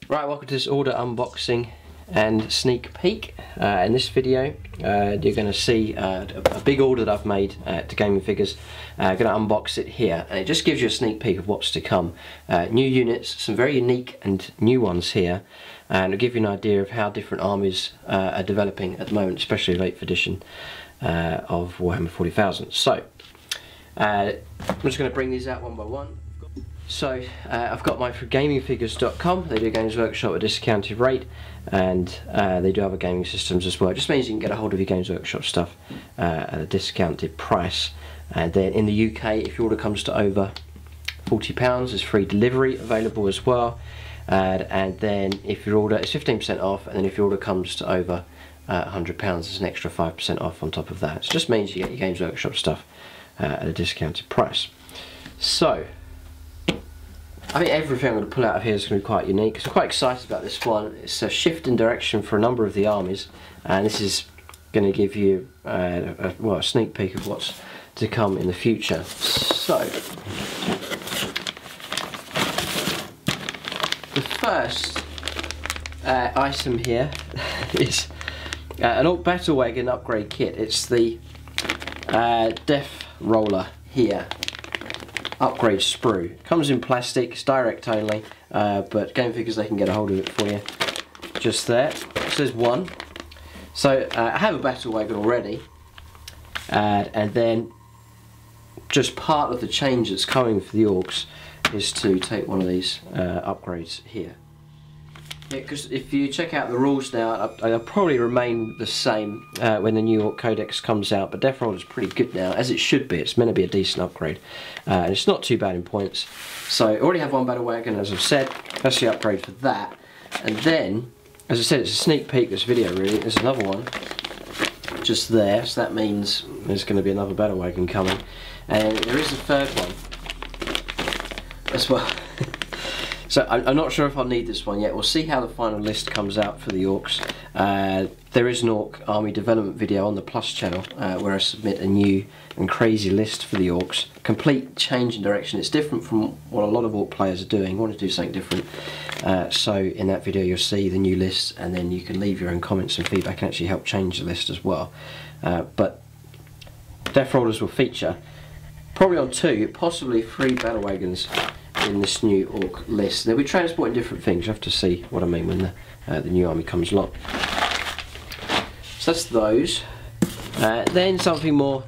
Right, welcome to this order unboxing and sneak peek. In this video you're going to see a big order that I've made to Gaming Figures. I'm going to unbox it here, and it just gives you a sneak peek of what's to come. New units, some very unique and new ones here, and it'll give you an idea of how different armies are developing at the moment, especially late edition of Warhammer 40,000. So I'm just going to bring these out one by one. So I've got mine from gamingfigures.com. They do Games Workshop at a discounted rate, and they do other gaming systems as well. It just means you can get a hold of your Games Workshop stuff at a discounted price. And then in the UK, if your order comes to over £40, there's free delivery available as well. And then if your order is 15% off, and then if your order comes to over £100, there's an extra 5% off on top of that. So it just means you get your Games Workshop stuff at a discounted price. So I think everything I'm going to pull out of here is going to be quite unique, so I'm quite excited about this one. It's a shift in direction for a number of the armies, and this is going to give you a sneak peek of what's to come in the future. So the first item here is an Ork Battlewagon Upgrade kit. It's the Death Roller here. Upgrade sprue. Comes in plastic, it's direct only, but Game Figures, they can get a hold of it for you. Just there. So there's one. So I have a Battlewagon already, and then just part of the change that's coming for the Orks is to take one of these upgrades here. Because if you check out the rules now, they'll probably remain the same when the new Ork Codex comes out, but Death Roller is pretty good now, as it should be. It's meant to be a decent upgrade, and it's not too bad in points. So I already have one Battlewagon, as I've said. That's the upgrade for that. And then, as I said, it's a sneak peek this video really. There's another one just there, so that means there's going to be another Battlewagon coming. And there is a third one as well. So I'm not sure if I'll need this one yet. We'll see how the final list comes out for the Orks. There is an Ork army development video on the Plus channel where I submit a new and crazy list for the Orks. Complete change in direction. It's different from what a lot of Ork players are doing. I want to do something different. So in that video you'll see the new list, and then you can leave your own comments and feedback and actually help change the list as well. But Death Rollers will feature probably on 2, possibly 3 Battlewagons in this new Ork list. They'll be transporting different things. You have to see what I mean when the new army comes along. So that's those. Then something more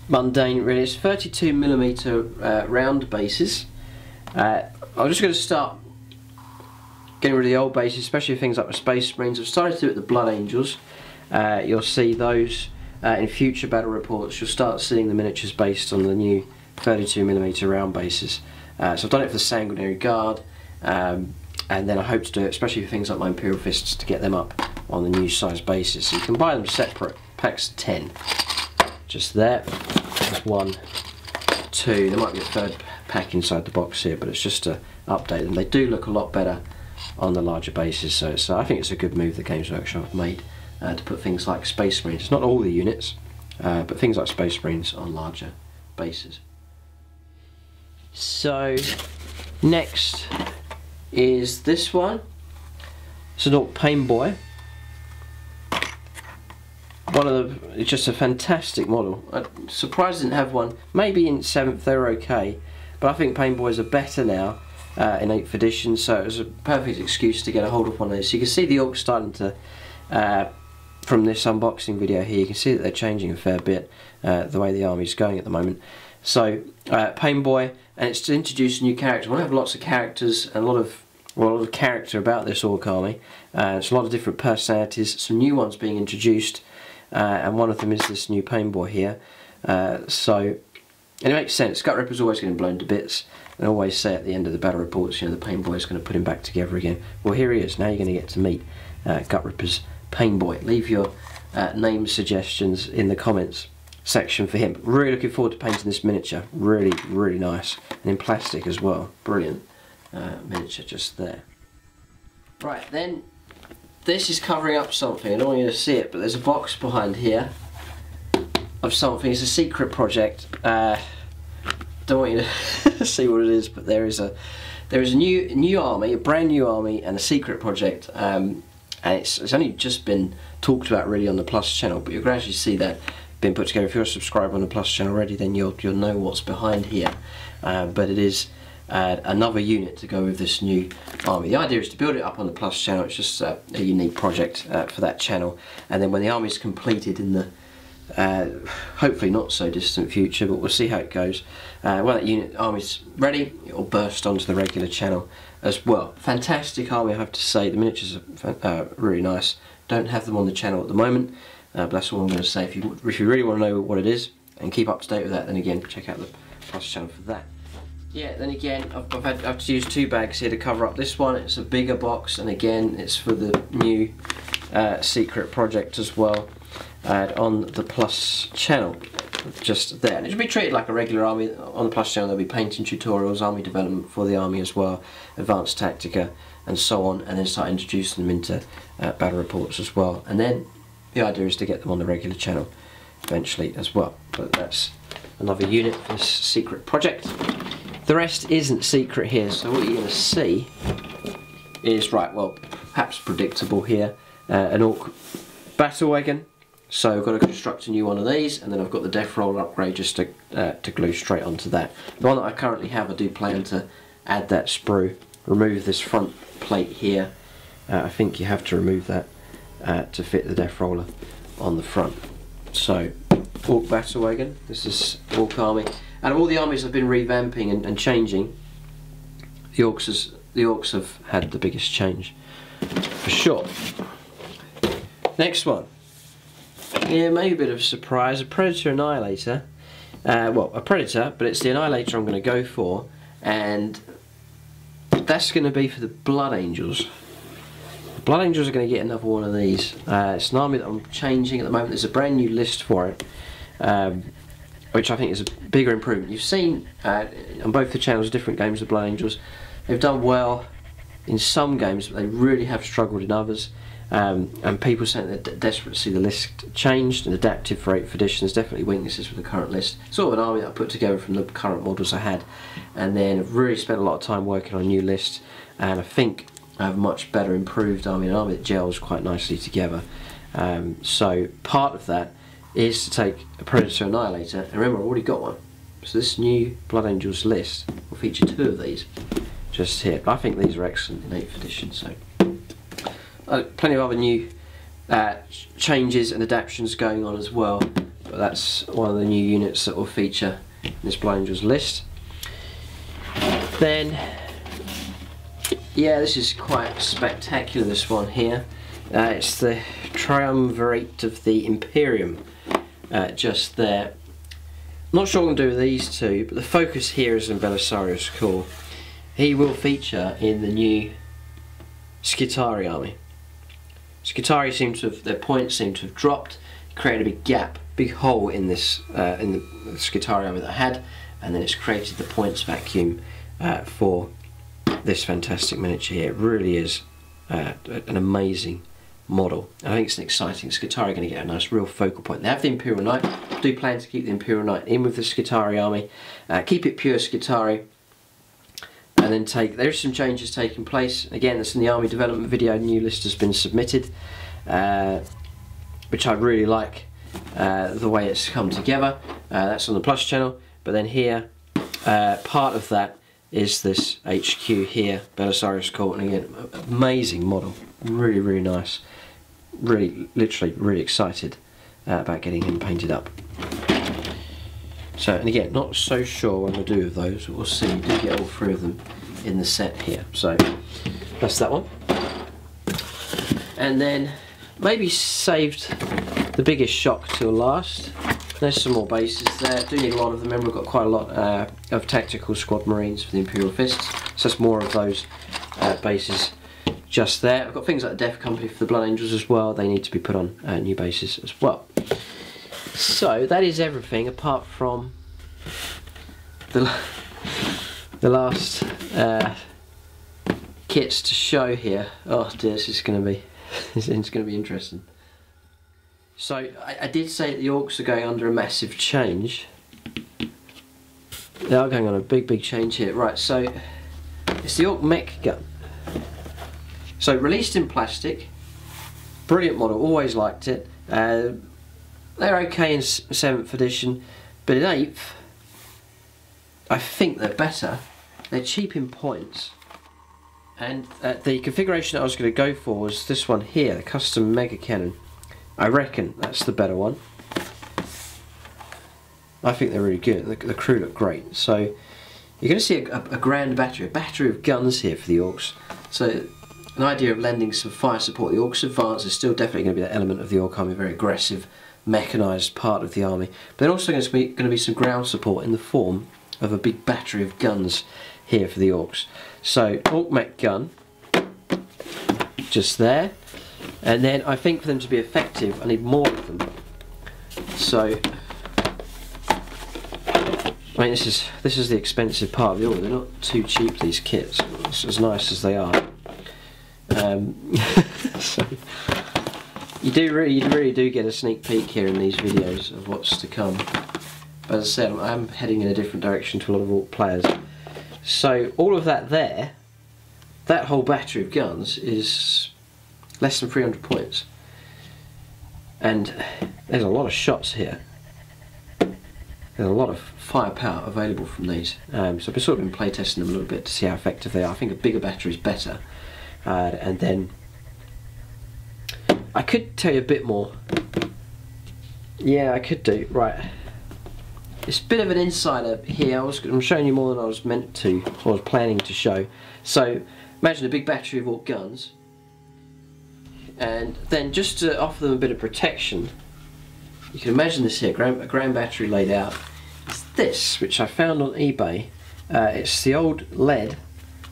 mundane really. It's 32mm round bases. I'm just going to start getting rid of the old bases, especially things like the Space Marines. I've started to do it with the Blood Angels. You'll see those in future battle reports. You'll start seeing the miniatures based on the new 32mm round bases. So I've done it for the Sanguinary Guard, and then I hope to do it especially for things like my Imperial Fists, to get them up on the new size bases. So you can buy them separate, packs of 10. Just there. There's 1, 2, there might be a third pack inside the box here, but it's just to update them. They do look a lot better on the larger bases, so I think it's a good move that Games Workshop have made to put things like Space Marines, not all the units, but things like Space Marines on larger bases. So next is this one. It's an Ork Pain Boy. It's just a fantastic model. I'm surprised I didn't have one. Maybe in 7th they were okay, but I think Pain Boys are better now in 8th edition, so it was a perfect excuse to get a hold of one of these. So you can see the Orks starting to, from this unboxing video here, you can see that they're changing a fair bit the way the army's going at the moment. So Pain Boy, and it's to introduce a new character. We have lots of characters and a lot of character about this Ork army. It's a lot of different personalities, some new ones being introduced, and one of them is this new Pain Boy here. So and it makes sense. Gut Ripper's always getting blown to bits, and I always say at the end of the battle reports, you know, the Pain Boy is going to put him back together again. Well, here he is. Now you're going to get to meet Gut Ripper's Pain Boy. Leave your name suggestions in the comments section for him. Really looking forward to painting this miniature. Really, really nice, and in plastic as well. Brilliant miniature just there. Right then, this is covering up something. I don't want you to see it, but there's a box behind here of something. It's a secret project. Don't want you to see what it is, but there is a there is a new army, a brand new army, and a secret project, and it's only just been talked about really on the Plus channel, but you'll gradually see that being put together. If you're subscribed on the Plus channel already, then you'll know what's behind here. But it is another unit to go with this new army. The idea is to build it up on the Plus channel. It's just a unique project for that channel, and then when the army is completed in the hopefully not so distant future, but we'll see how it goes. When that army's ready, it will burst onto the regular channel as well. Fantastic army, I have to say. The miniatures are really nice. Don't have them on the channel at the moment, but that's all I'm going to say. If you really want to know what it is and keep up to date with that, then again check out the Plus channel for that. Yeah, then again I've had to use 2 bags here to cover up this one. It's a bigger box, and again it's for the new secret project as well. On the Plus channel, just there, and it should be treated like a regular army. On the Plus channel there'll be painting tutorials, army development for the army as well, advanced tactica and so on, and then start introducing them into battle reports as well, and then the idea is to get them on the regular channel eventually as well. But that's another unit for this secret project. The rest isn't secret here, so what you're going to see is, right, well, perhaps predictable here, an Ork Battlewagon. So I've got to construct a new one of these, and then I've got the Death Roller upgrade just to glue straight onto that. The one that I currently have, I do plan to add that sprue, remove this front plate here. I think you have to remove that to fit the Death Roller on the front. So, Ork Battlewagon, this is Ork army. Out of all the armies I've been revamping and changing, the Orks have had the biggest change, for sure. Next one. Yeah, maybe a bit of a surprise, a Predator Annihilator. Well, a Predator, but it's the Annihilator I'm going to go for, and that's going to be for the Blood Angels. The Blood Angels are going to get another one of these. It's an army that I'm changing at the moment. There's a brand new list for it, which I think is a bigger improvement. You've seen on both the channels different games of Blood Angels. They've done well in some games, but they really have struggled in others. And people saying they're desperate to see the list changed and adapted for 8th edition. There's definitely weaknesses with the current list. Sort of an army that I put together from the current models I had, and then I've really spent a lot of time working on a new list, and I think I have a much better improved army, an army that gels quite nicely together. So part of that is to take a Predator Annihilator, and remember I've already got one. So this new Blood Angels list will feature 2 of these just here. I think these are excellent in 8th edition. So plenty of other new changes and adaptations going on as well, but that's one of the new units that will feature in this Blood Angels list. Then, yeah, this is quite spectacular, this one here. It's the Triumvirate of the Imperium, just there. I'm not sure what I'm going to do with these 2, but the focus here is on Belisarius Core. He will feature in the new Skitarii army. Skitarii seem to have, their points seem to have dropped, created a big gap, big hole in this in the Skitarii army that I had, and then it's created the points vacuum for this fantastic miniature here. It really is an amazing model. I think it's an exciting Skitarii, going to get a nice real focal point. They have the Imperial Knight. I do plan to keep the Imperial Knight in with the Skitarii army, keep it pure Skitarii. And then there's some changes taking place. Again, that's in the army development video. New list has been submitted, which I really like the way it's come together. That's on the Plus channel. But then here, part of that is this HQ here, Belisarius Court, and again, amazing model, really, really nice. Literally, really excited about getting him painted up. So, and again, not so sure what I'm going to do with those, but we'll see. You do get all 3 of them in the set here. So, that's that one. And then, maybe saved the biggest shock till last. There's some more bases there. Do need a lot of them. Remember, we've got quite a lot of tactical squad marines for the Imperial Fists. So that's more of those bases just there. I've got things like the Death Company for the Blood Angels as well. They need to be put on new bases as well. So that is everything apart from the last kits to show here. Oh dear, this is going to be it's going to be interesting. So I did say that the Orks are going under a massive change. They are going on a big change here. Right, so It's the Ork mech gun. So released in plastic, brilliant model, always liked it. They're okay in 7th edition, but in 8th, I think they're better. They're cheap in points. And the configuration I was going to go for was this one here, the custom mega cannon. I reckon that's the better one. I think they're really good. The crew look great. So you're going to see a grand battery, a battery of guns here for the Orks. So an idea of lending some fire support. The Orks Advance is still definitely going to be that element of the Ork army, very aggressive, mechanised part of the army. But then also going to be some ground support in the form of a big battery of guns here for the Orks. So Ork mech gun, just there. And then I think for them to be effective, I need more of them. So I mean, this is the expensive part of the order. They're not too cheap, these kits, as nice as they are. So you really do get a sneak peek here in these videos of what's to come. But as I said, I'm heading in a different direction to a lot of Ork players. So all of that there, that whole battery of guns is less than 300 points. And there's a lot of shots here. There's a lot of firepower available from these. So I've sort of been playtesting them a little bit to see how effective they are. I think a bigger battery is better. And then I could tell you a bit more. Yeah, I could do. Right. It's a bit of an insider here. I'm showing you more than I was meant to, or was planning to show. So imagine a big battery of Ork guns. And then just to offer them a bit of protection, you can imagine this here, a grand battery laid out. It's this, which I found on eBay. It's the old lead.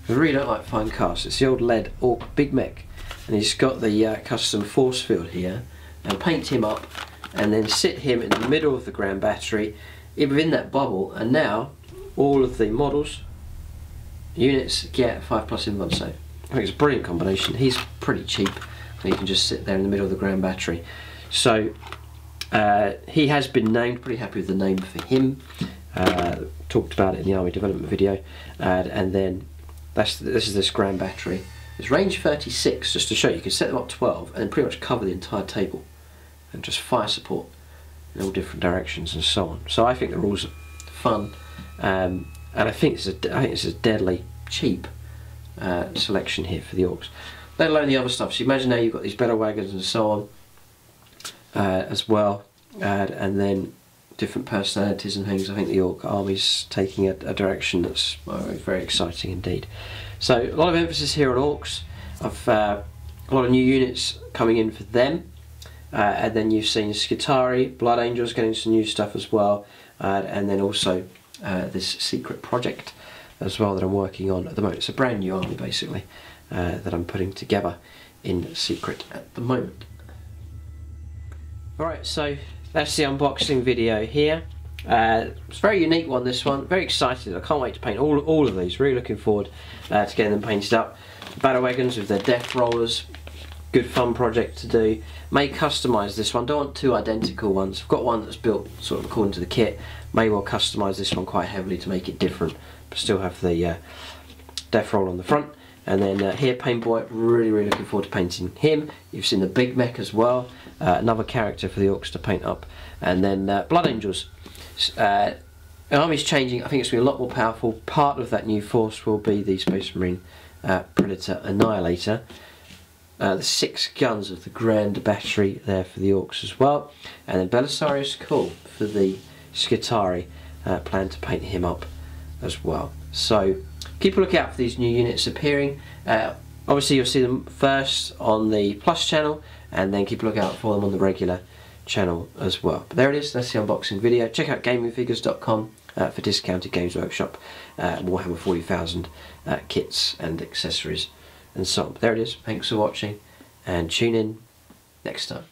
I really don't like fine casts. It's the old lead Ork big mech, and he's got the custom force field here. And paint him up, and then sit him in the middle of the grand battery, within that bubble. And now all of the models, units get 5+ in 1 save. I think it's a brilliant combination. He's pretty cheap. You can just sit there in the middle of the grand battery. So he has been named, pretty happy with the name for him. Talked about it in the army development video. And then this is this grand battery. It's range 36, just to show you. You can set them up 12 and pretty much cover the entire table. And just fire support in all different directions and so on. So I think the rules are fun. And I think it's a deadly cheap selection here for the Orks. Let alone the other stuff. So imagine now you've got these Battlewagons and so on as well, and then different personalities and things. I think the Ork army's taking a direction that's very exciting indeed. So a lot of emphasis here on Orks. I've a lot of new units coming in for them, and then you've seen Skitari, Blood Angels getting some new stuff as well, and then also this secret project as well that I'm working on at the moment. It's a brand new army basically. That I'm putting together in secret at the moment. Alright, so that's the unboxing video here. It's a very unique one, this one. Very excited. I can't wait to paint all of these. Really looking forward to getting them painted up. Battlewagons with their death rollers. Good fun project to do. May customise this one. Don't want two identical ones. I've got one that's built sort of according to the kit. May well customise this one quite heavily to make it different, but still have the death roll on the front. And then here, Paintboy, really looking forward to painting him. You've seen the big mech as well, another character for the Orks to paint up. And then Blood Angels. The army's changing. I think it's going to be a lot more powerful. Part of that new force will be the Space Marine Predator Annihilator. The 6 guns of the grand battery there for the Orks as well. And then Belisarius Kull for the Skitari. Plan to paint him up as well. So keep a lookout for these new units appearing. Obviously you'll see them first on the Plus channel, and then keep a lookout for them on the regular channel as well. But there it is, that's the unboxing video. Check out gamingfigures.com for discounted Games Workshop, Warhammer 40,000 kits and accessories and so on. But there it is, thanks for watching, and tune in next time.